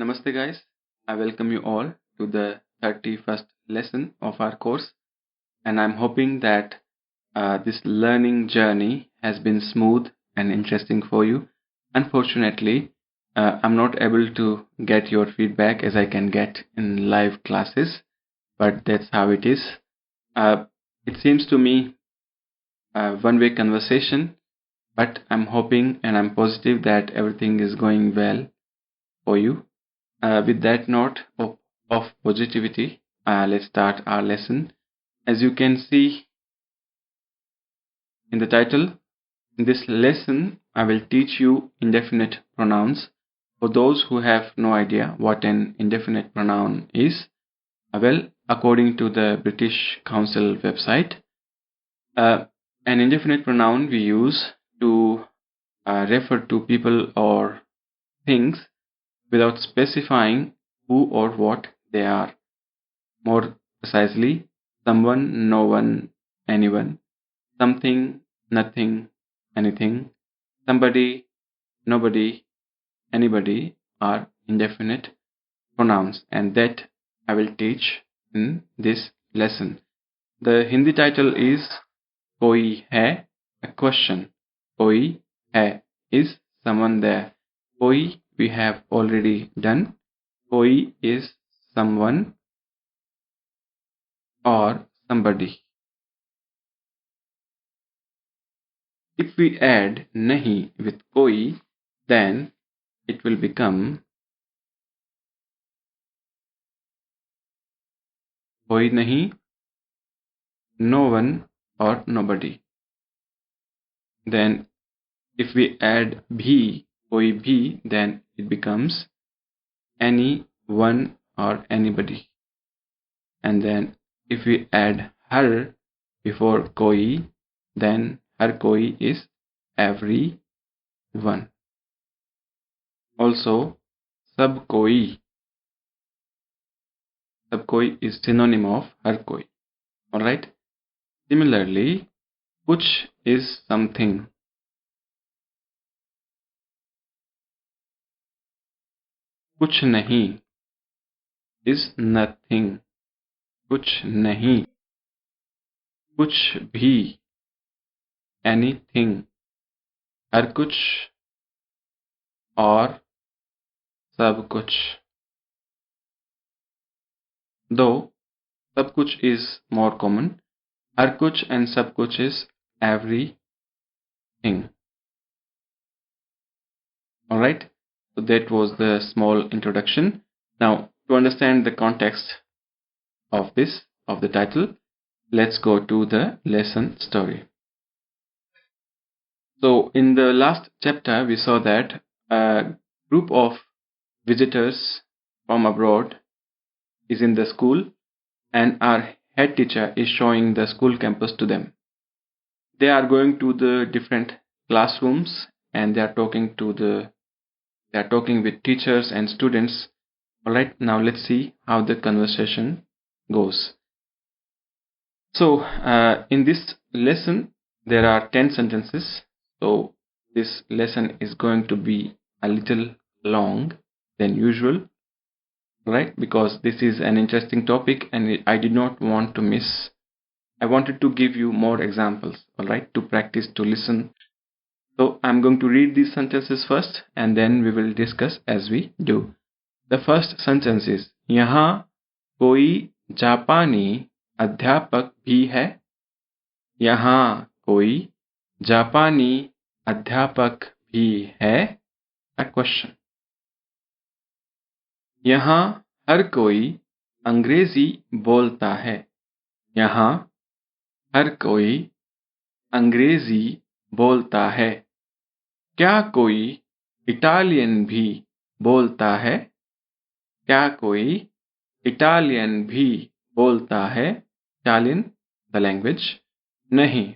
Namaste guys, I welcome you all to the 31st lesson of our course, and I'm hoping that this learning journey has been smooth and interesting for you. Unfortunately, I'm not able to get your feedback as I can get in live classes, but that's how it is. It seems to me a one-way conversation, but I'm hoping and I'm positive that everything is going well for you. With that note of positivity, let's start our lesson. As you can see in the title, in this lesson, I will teach you indefinite pronouns. For those who have no idea what an indefinite pronoun is, well, according to the British Council website, uh, an indefinite pronoun we use to refer to people or things without specifying who or what they are. More precisely, someone, no one, anyone, something, nothing, anything, somebody, nobody, anybody are indefinite pronouns, and that I will teach in this lesson. The Hindi title is Koi hai, a question. Koi hai is someone there. Koi we have already done. Koi is someone or somebody. If we add nahi with koi, then it will become koi nahi, no one or nobody. Then if we add bhi, koi bhi, then it becomes any one or anybody. And then if we add har before koi, then har koi is every one. Also, sab koi is synonym of har koi. Alright. Similarly, kuch is something. Kuch nahi is nothing. Kuch nahi. Kuch bhi, anything. Har kuch or sab kuch. Though sab kuch is more common, har kuch and sab kuch is everything. Alright, so that was the small introduction. Now, to understand the context of the title, let's go to the lesson story. So, in the last chapter, we saw that a group of visitors from abroad is in the school, and our head teacher is showing the school campus to them. They are going to the different classrooms and they are talking with teachers and students. Alright, now let's see how the conversation goes. So, in this lesson, there are 10 sentences. So, this lesson is going to be a little long than usual, right? Because this is an interesting topic and I did not want to miss. I wanted to give you more examples, alright, to practice, to listen. So, I'm going to read these sentences first and then we will discuss as we do. The first sentence is यहाँ कोई जापानी अध्यापक भी है. यहाँ कोई जापानी अध्यापक भी है. A question. यहाँ हर कोई अंग्रेजी बोलता है. यहाँ हर कोई अंग्रेजी बोलता है. क्या कोई इटालियन भी बोलता है? क्या कोई इटालियन भी बोलता है? Italian, the language. नहीं,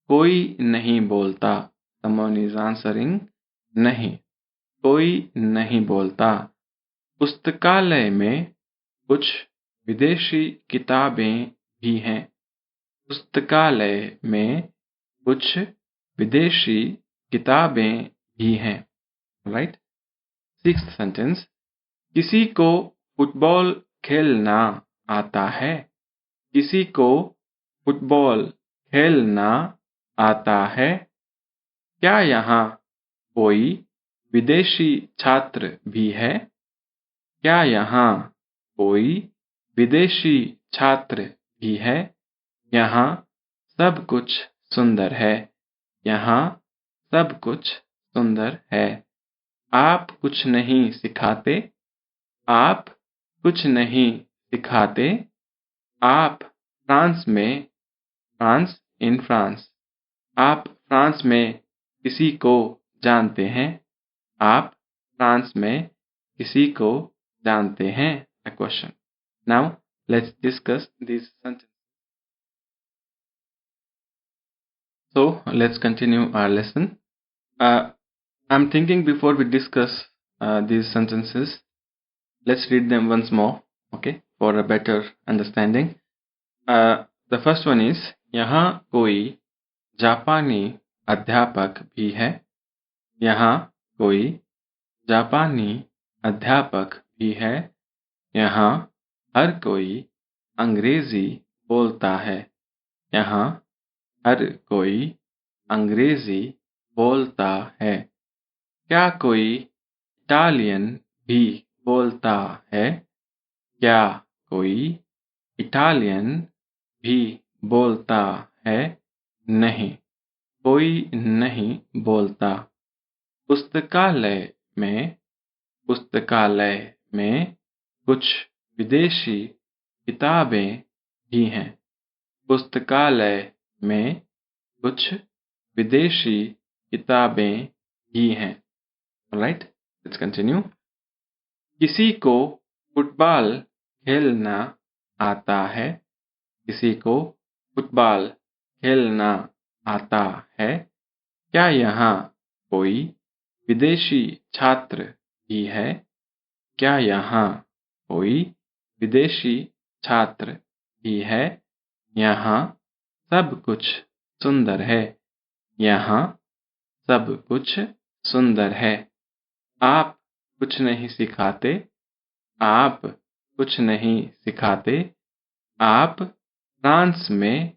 कोई नहीं बोलता. Someone is answering. नहीं, कोई नहीं बोलता. पुस्तकालय में कुछ विदेशी किताबें भी हैं. पुस्तकालय में कुछ विदेशी किताबें भी हैं. Right? Sixth sentence. किसी को फुटबॉल खेलना आता है। किसी को फुटबॉल खेलना आता है। क्या यहाँ कोई विदेशी छात्र भी है? क्या यहाँ कोई विदेशी छात्र भी है? यहाँ सब कुछ सुंदर है। यहाँ सब कुछ सुंदर है। आप कुछ नहीं सिखाते। आप कुछ नहीं सिखाते। आप फ्रांस में, फ्रांस इन फ्रांस, आप फ्रांस में किसी को जानते हैं। आप फ्रांस में किसी को जानते हैं। A question. Now let's discuss these sentences. So let's continue our lesson. I'm thinking before we discuss these sentences, let's read them once more, okay, for a better understanding. The first one is, यहाँ कोई जापानी अध्यापक भी है। यहाँ कोई जापानी अध्यापक भी है। यहाँ हर कोई अंग्रेजी बोलता है। यहाँ हर कोई अंग्रेजी बोलता है। क्या कोई इटालियन भी बोलता है? क्या कोई इटालियन भी बोलता है? नहीं, कोई नहीं बोलता। पुस्तकालय में कुछ विदेशी किताबें भी हैं। पुस्तकालय में कुछ विदेशी किताबें भी हैं। Alright, let's continue. किसी को फुटबॉल खेलना आता है। किसी को फुटबॉल खेलना आता है। क्या यहाँ कोई विदेशी छात्र भी है? क्या यहाँ कोई विदेशी छात्र भी है? यहाँ सब कुछ सुंदर है। यहाँ सब कुछ सुंदर है। आप कुछ नहीं सिखाते। आप कुछ नहीं सिखाते। आप फ्रांस में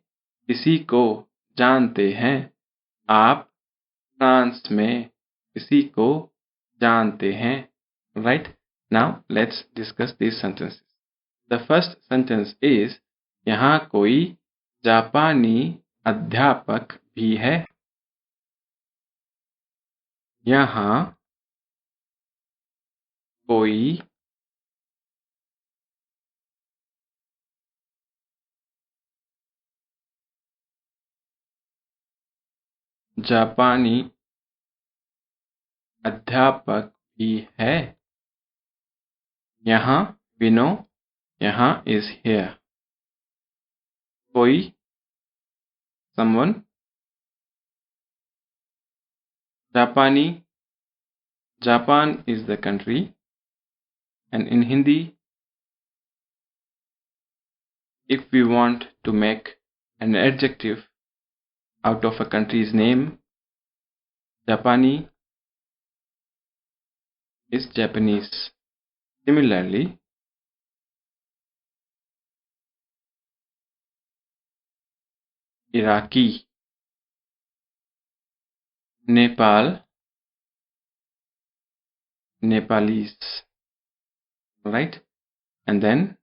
किसी को जानते हैं। आप फ्रांस में किसी को जानते हैं। Right? Now let's discuss these sentences. The first sentence is, यहाँ कोई जापानी अध्यापक भी है। यहाँ कोई जापानी अध्यापक भी है। यहाँ we know, यहाँ is here. कोई someone, Japani, Japan is the country, and in Hindi, if we want to make an adjective out of a country's name, Japani is Japanese. Similarly, Iraqi, Nepal, Nepalese, right? And then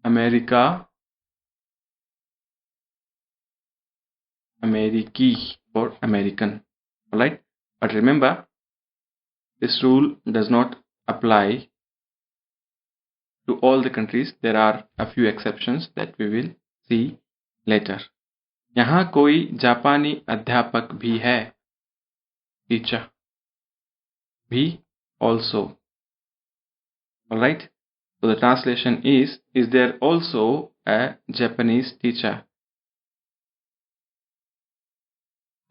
America, Americi or American, alright? But remember, this rule does not apply to all the countries. There are a few exceptions that we will see later. यहाँ कोई जापानी अध्यापक भी है। Teacher भी also. Alright? So the translation is there also a Japanese teacher?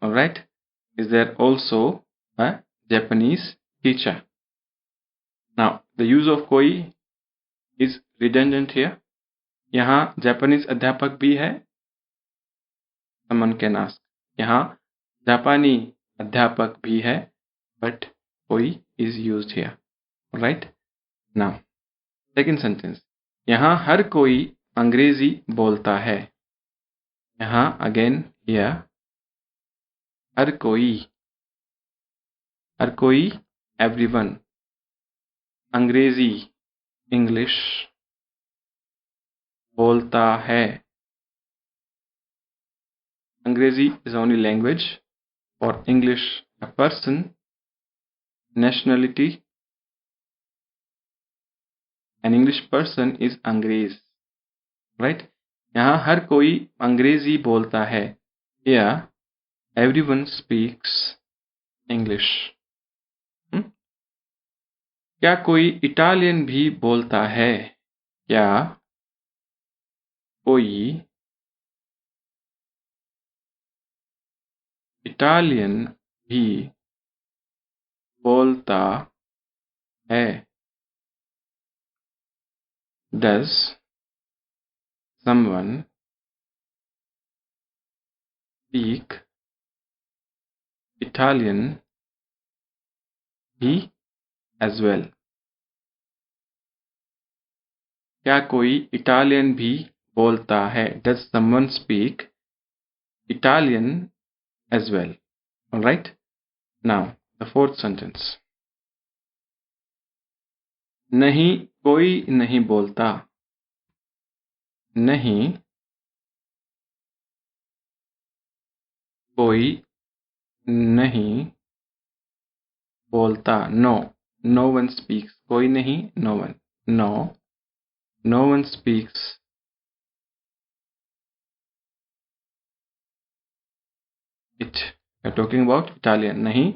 Alright? Is there also a Japanese teacher? Now, the use of koi is redundant here. यहाँ Japanese अध्यापक भी है. Someone can ask. यहाँ जापानी अध्यापक भी है. but कोई is used here. Alright? Now, second sentence. यहाँ हर कोई अंग्रेजी बोलता है. यहाँ again here हर कोई everyone, अंग्रेजी English बोलता है. अंग्रेजी is only language, or English a person, nationality. An English person is अंग्रेज. Right? यहाँ हर कोई अंग्रेजी बोलता है. Here everyone speaks English. क्या कोई इटालियन भी बोलता है? क्या कोई इटालियन भी बोलता है? Does someone speak Italian भी as well? क्या कोई इटालियन भी बोलता है? Does someone speak Italian as well? Alright? Now, the fourth sentence. नहीं कोई नहीं बोलता. नहीं कोई नहीं बोलता. No. No one speaks. कोई नहीं. No one. No. No one speaks it. We are talking about Italian. नहीं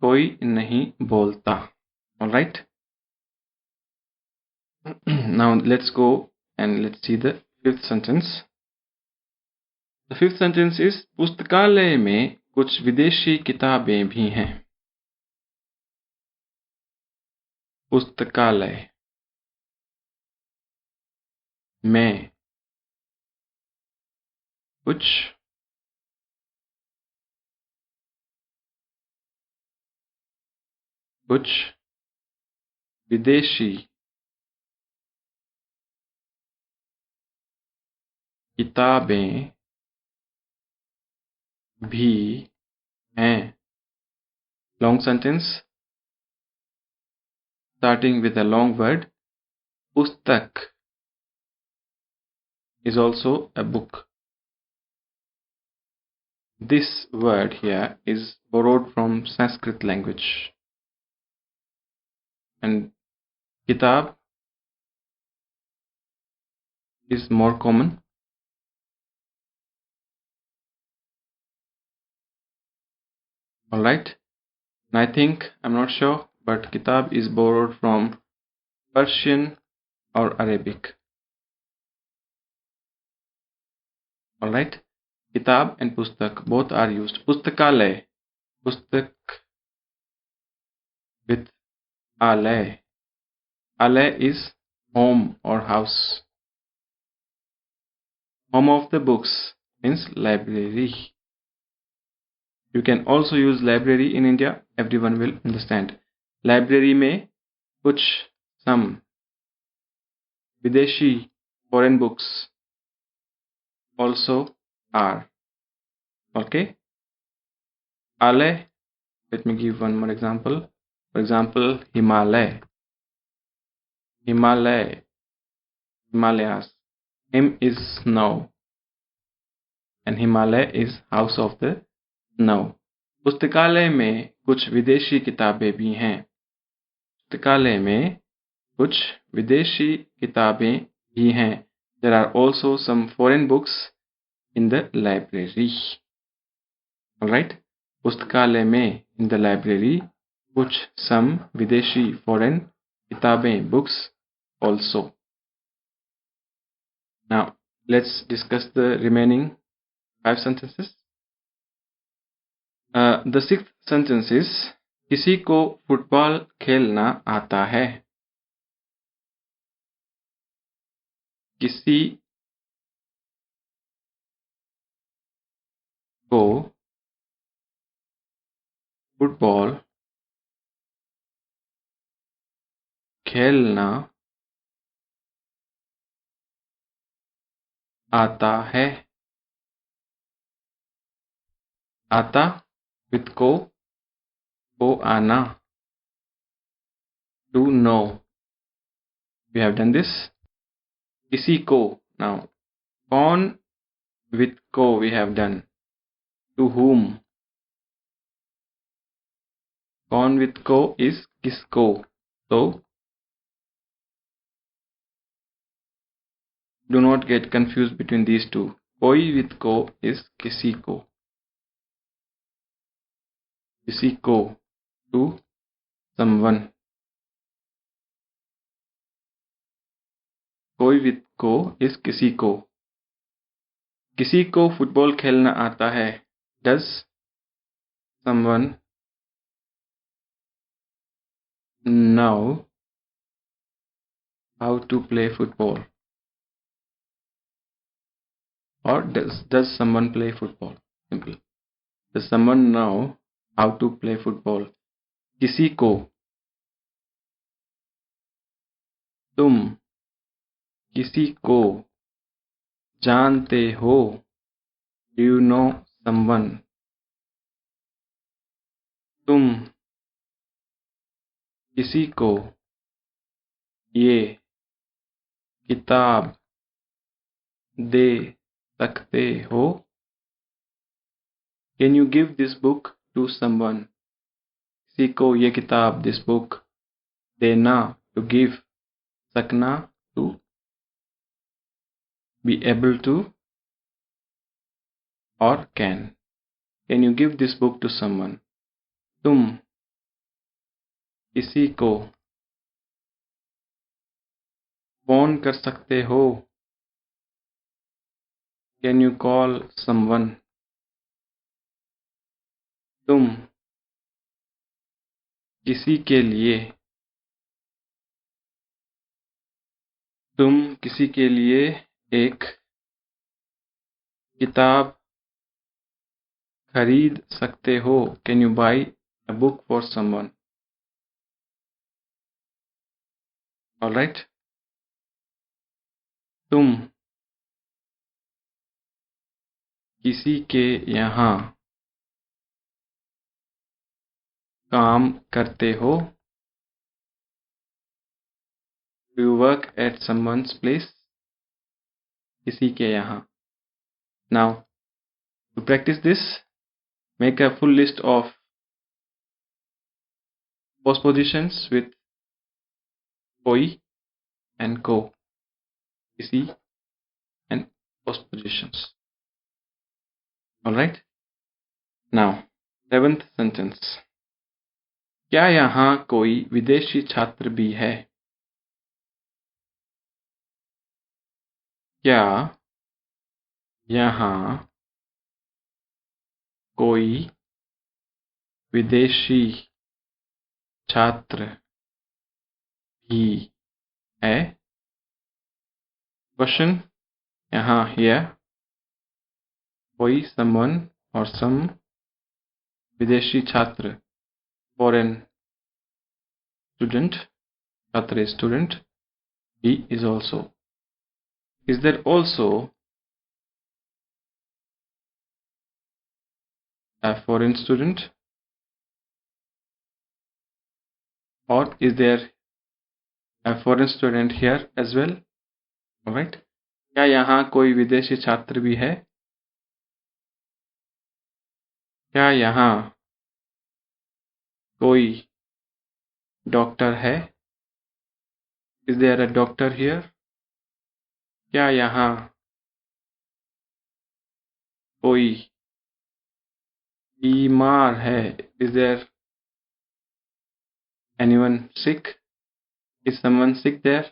कोई नहीं बोलता. Alright? Now let's go and let's see the fifth sentence. The fifth sentence is पुस्तकालय में कुछ विदेशी किताबें भी हैं. पुस्तकालय में कुछ विदेशी किताबें भी हैं. Long sentence starting with a long word. पुस्तक is also a book. This word here is borrowed from Sanskrit language, and kitab is more common. Alright, and I think, I'm not sure, but kitab is borrowed from Persian or Arabic. Alright, kitab and pustak both are used. Pustakalay, pustak with alay. Alay is home or house. Home of the books means library. You can also use library in India. Everyone will understand. Library में कुछ some विदेशी foreign books also are. Okay. Alay. Let me give one more example. For example, Himalaya. Himalaya. Himalayas. Him is snow, and Himalaya is house of the snow. पुस्तकालय में कुछ विदेशी किताबें भी हैं. पुस्तकालय में कुछ विदेशी किताबें भी हैं. There are also some foreign books in the library. Alright? पुस्तकालय में in the library कुछ some विदेशी foreign किताबें books also. Now let's discuss the remaining 5 sentences. The sixth sentence is किसी को फुटबॉल खेलना आता है. किसी को फुटबॉल खेलना आता है। आता with को आना, to know. We have done this. किसी को, now कौन with को we have done. To whom. कौन with को is किसको. So do not get confused between these two. कोई with को is किसी को. किसी को, to someone. कोई with को is किसी को. किसी को फुटबॉल खेलना आता है. Does someone know how to play football? Or does someone play football? Simple. Does someone know how to play football? किसी को. तुम किसी को जानते हो. Do you know someone? तुम किसी को ये किताब दे सकते हो. Can you give this book to someone? किसी को ये किताब, this book, देना, to give, सकना, to be able to, or can. Can you give this book to someone? तुम किसी को फोन कर सकते हो. Can you call someone? तुम किसी के लिए. तुम किसी के लिए एक किताब खरीद सकते हो. Can you buy a book for someone? Alright. तुम किसी के यहाँ काम करते हो. Do you work at someone's place? किसी के यहाँ. Now, to practice this, make a full list of postpositions with कोई and को. किसी and postpositions. Alright. Now, 7th sentence. क्या यहाँ कोई विदेशी छात्र भी है? क्या यहाँ कोई विदेशी छात्र भी है? Question. यहाँ here कोई, someone or some, विदेशी छात्र, foreign student, छात्र is student, he is also. Is there also a foreign student? Or is there a foreign student here as well? Alright. क्या यहाँ कोई विदेशी छात्र भी है? क्या यहाँ कोई डॉक्टर है? Is there a doctor here? क्या यहाँ कोई बीमार है? Is there anyone sick? Is someone sick there?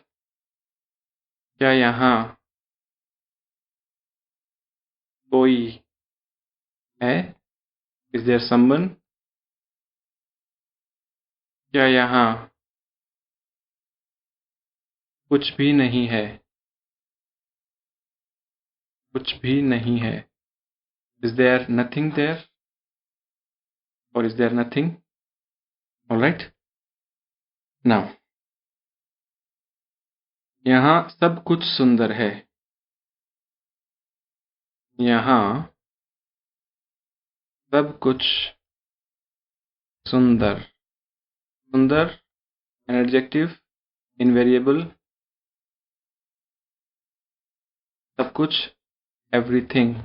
क्या यहाँ कोई है? Is there someone? क्या यहाँ कुछ भी नहीं है? कुछ भी नहीं है. Is there nothing there? or is there nothing? All right. Now, यहाँ सब कुछ सुंदर है. यहाँ सब कुछ सुंदर. सुंदर, an adjective, invariable. सब कुछ, everything.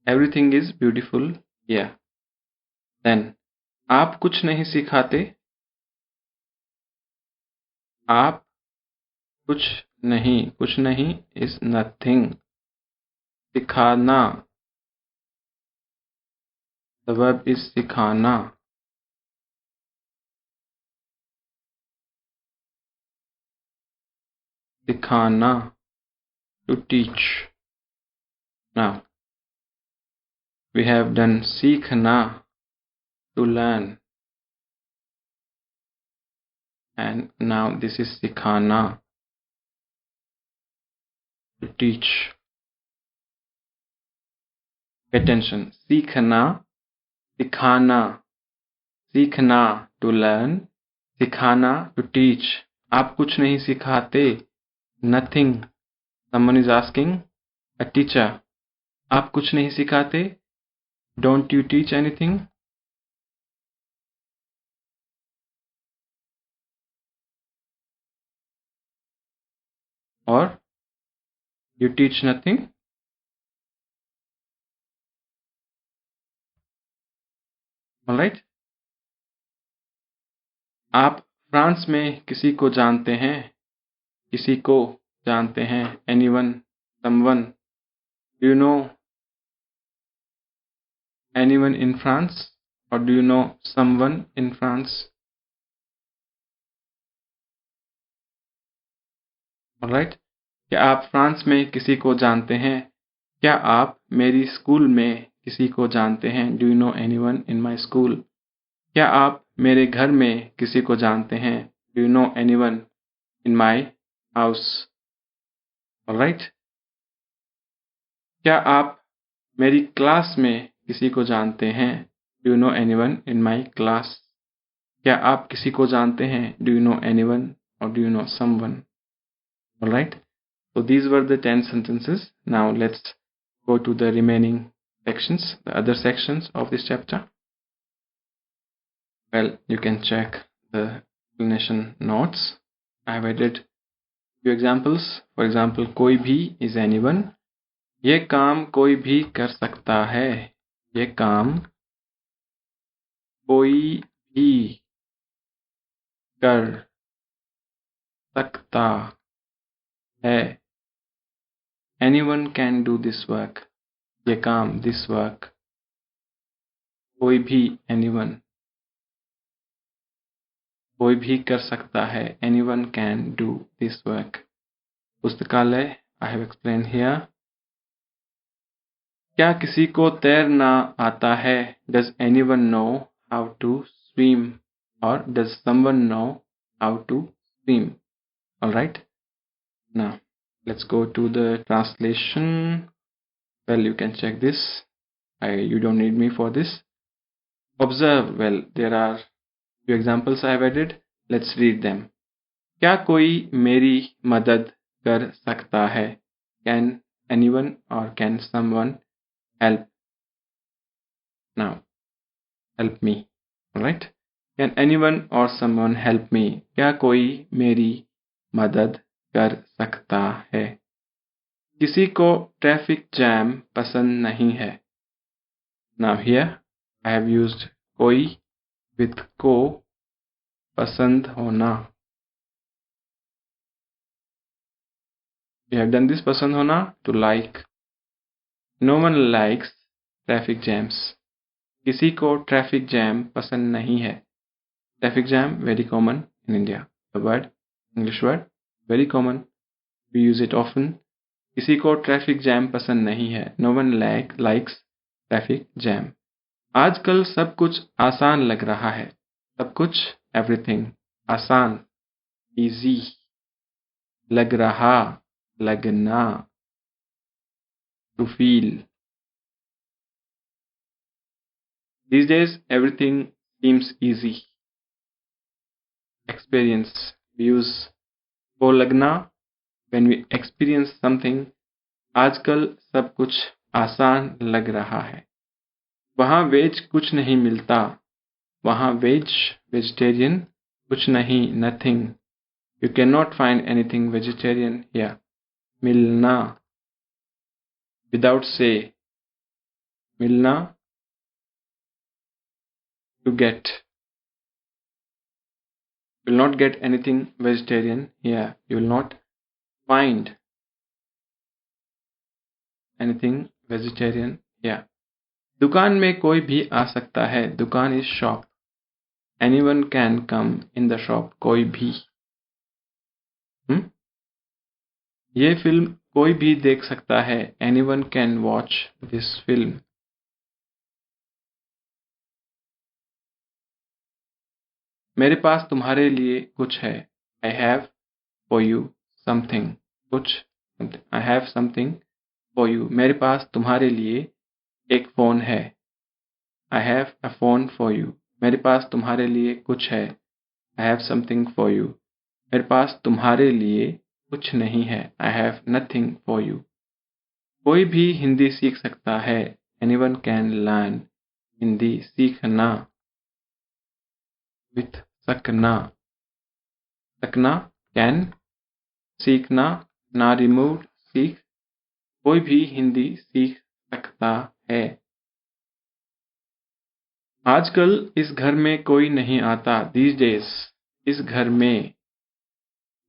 Everything is beautiful. Yeah. Then, आप कुछ नहीं सिखाते. आप कुछ नहीं is nothing. सिखाना, the verb is सिखाना. सिखाना, to teach. Now, we have done सीखना, to learn. And now this is सिखाना, to teach. Pay attention. सीखना, सिखाना. सीखना, to learn. सिखाना, to teach. आप कुछ नहीं सिखाते. Nothing. Someone is asking a teacher. आप कुछ नहीं सिखाते. Don't you teach anything? Or you teach nothing? Alright. आप फ्रांस में किसी को जानते हैं. किसी को जानते हैं. Anyone, someone. Do you know anyone in France? Or do you know someone in France? Alright. क्या आप फ्रांस में किसी को जानते हैं? क्या आप मेरी स्कूल में किसी को जानते हैं? Do you know anyone in my school? क्या आप मेरे घर में किसी को जानते हैं? Do you know anyone in my house? Alright. क्या आप मेरी क्लास में किसी को जानते हैं? Do you know anyone in my class? क्या आप किसी को जानते हैं? Do you know anyone or do you know someone? Alright. So these were the 10 sentences. Now let's go to the remaining sections, the other sections of this chapter. Well, you can check the explanation notes. I have added few examples. For example, कोई भी is anyone. ये काम कोई भी कर सकता है. ये काम कोई भी कर सकता है. Anyone can do this work. ये काम, this work. कोई भी, anyone. कोई भी कर सकता है. Anyone can do this work. पुस्तकालय, I have explained here. क्या किसी को तैरना आता है? Does anyone know how to swim? Or does someone know how to swim? Alright. Now, let's go to the translation. Well, you can check this. You don't need me for this. Observe. Well, there are few examples I have added. Let's read them. क्या कोई मेरी मदद कर सकता है? Can anyone or can someone help? Now, help me. Alright. Can anyone or someone help me? क्या कोई मेरी मदद कर सकता है? किसी को ट्रैफिक जैम पसंद नहीं है. Now here I have used कोई with को, पसंद होना. We have done this पसंद होना, to like. No one likes traffic jams. किसी को ट्रैफिक जैम पसंद नहीं है. Traffic jam, very common in India. The word, English word, very common. We use it often. किसी को ट्रैफिक जैम पसंद नहीं है. No one likes traffic jam. आजकल सब कुछ आसान लग रहा है. सब कुछ, everything. आसान, easy. लग रहा, लगना. To feel. These days, everything seems easy. Experience. We use को लगना when we experience something. आजकल सब कुछ आसान लग रहा है. वहाँ वेज कुछ नहीं मिलता. वहाँ vegetarian कुछ नहीं, nothing. You cannot find anything vegetarian here. मिलना. Without say. मिलना. To get. You will not get anything vegetarian here. You will not find anything vegetarian here. दुकान में कोई भी आ सकता है. दुकान is shop. Anyone can come in the shop. कोई भी. ये फिल्म कोई भी देख सकता है. Anyone can watch this film. मेरे पास तुम्हारे लिए कुछ है. I have for you something. कुछ. I have something for you. मेरे पास तुम्हारे लिए एक फोन है. I have a phone for you. मेरे पास तुम्हारे लिए कुछ है. I have something for you. मेरे पास तुम्हारे लिए कुछ नहीं है. I have nothing for you. कोई भी हिंदी सीख सकता है. Anyone can learn Hindi. सीखना with सकना. सकना can. सीखना ना removed सीख. कोई भी हिंदी सीख सकता है. आजकल इस घर में कोई नहीं आता. These days इस घर में.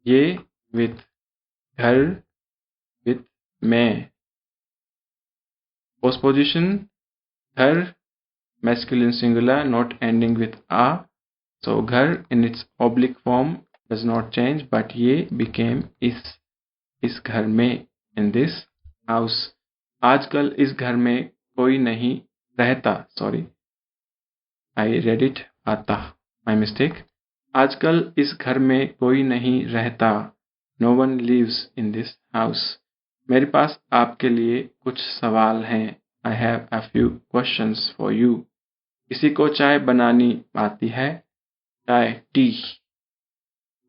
ये with घर with में. Postposition घर masculine singular not ending with a. So घर in its oblique form does not change but ये became इस घर में. In this house. आजकल इस घर में कोई नहीं रहता. Sorry, I read it आता. My mistake. आजकल इस घर में कोई नहीं रहता. No one lives in this house. मेरे पास आपके लिए कुछ सवाल हैं. I have a few questions for you. किसी को चाय बनानी आती है. चाय tea.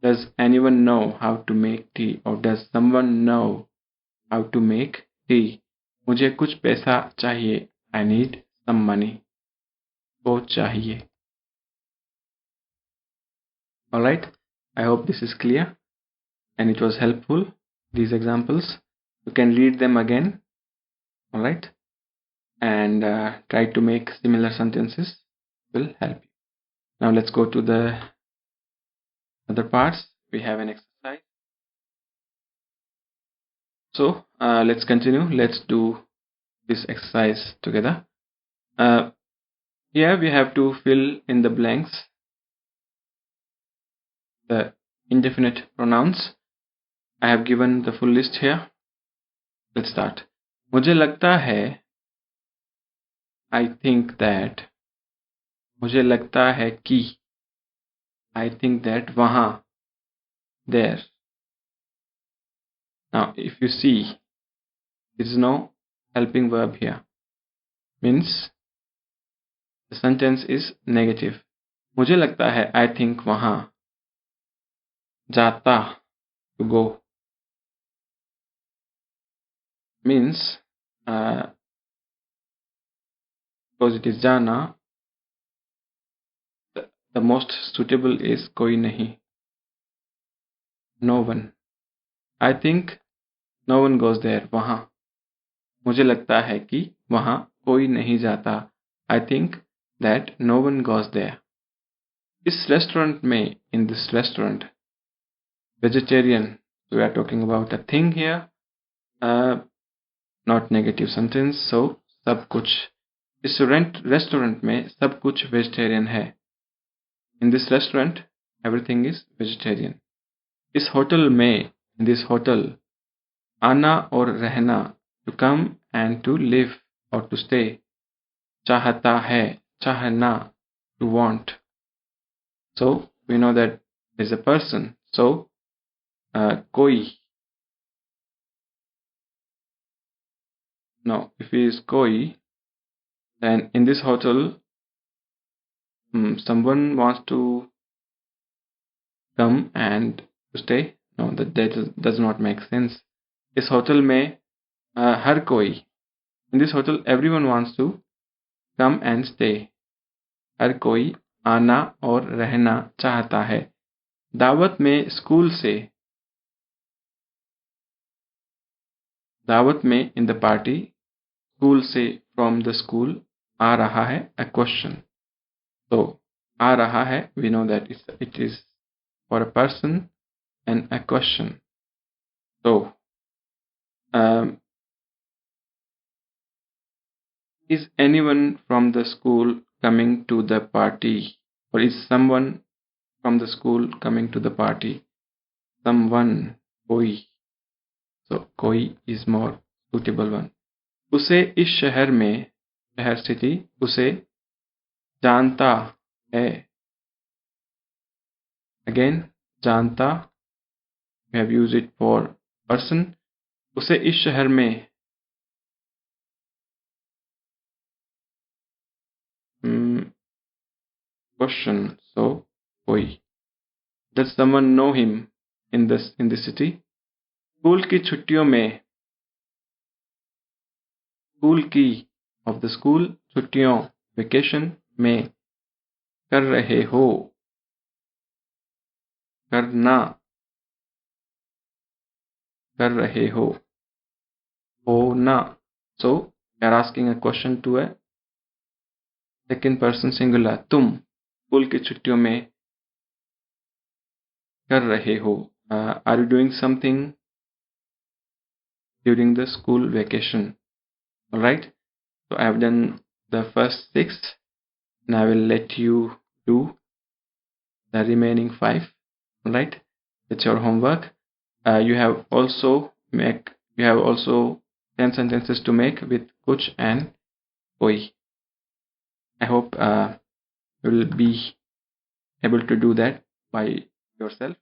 Does anyone know how to make tea or does someone know how to make tea? मुझे कुछ पैसा चाहिए. I need some money. को चाहिए. Alright, I hope this is clear and it was helpful. These examples, you can read them again. Alright, and try to make similar sentences. Will help you. Now let's go to the other parts. We have an exercise. So let's continue. Let's do this exercise together. Here we have to fill in the blanks. The indefinite pronouns. I have given the full list here. Let's start. मुझे लगता है. I think that. मुझे लगता है कि. I think that. वहाँ. There. Now if you see, there is no helping verb here. Means the sentence is negative. मुझे लगता है. I think वहाँ. जाता. To go. Means because it is जाना, the most suitable is कोई नहीं. No one. I think no one goes there. वहाँ. मुझे लगता है कि वहाँ कोई नहीं जाता. I think that no one goes there. इस रेस्टोरेंट में, in this restaurant, vegetarian, we are talking about a thing here, not negative sentence. So सब कुछ. इस रेस्टोरेंट में सब कुछ वेजिटेरियन है. In this restaurant, everything is vegetarian. इस होटल में, in this hotel, आना और रहना, to come and to live or to stay. चाहता है, चाहना, to want. So we know that there is a person. So कोई. No, if he is कोई, then in this hotel someone wants to come and to stay. No, that does not make sense. इस hotel में हर कोई, in this hotel everyone wants to come and stay. हर कोई आना और रहना चाहता है. दावत में स्कूल से, दावत में in the party, स्कूल से from the school, आ रहा है a question. तो आ रहा है, we know that it is for a person and a question. So is anyone from the school coming to the party, or is someone from the school coming to the party? Someone, कोई. So कोई is more suitable one. उसे इस शहर में, शहर city, उसे जानता है. Again, जानता, we have used it for person. उसे इस शहर में question. So कोई. Does someone know him in the city? School की छुट्टियों में, स्कूल की of the school, छुट्टियों वेकेशन में, कर रहे हो, करना, कर रहे हो, होना. So we are asking a question to a second person singular. तुम स्कूल की छुट्टियों में कर रहे हो. Are you doing something during the school vacation? Alright, so I have done the first 6 and I will let you do the remaining 5. Alright, it's your homework. You have also 10 sentences to make with kuch and koi. I hope you will be able to do that by yourself.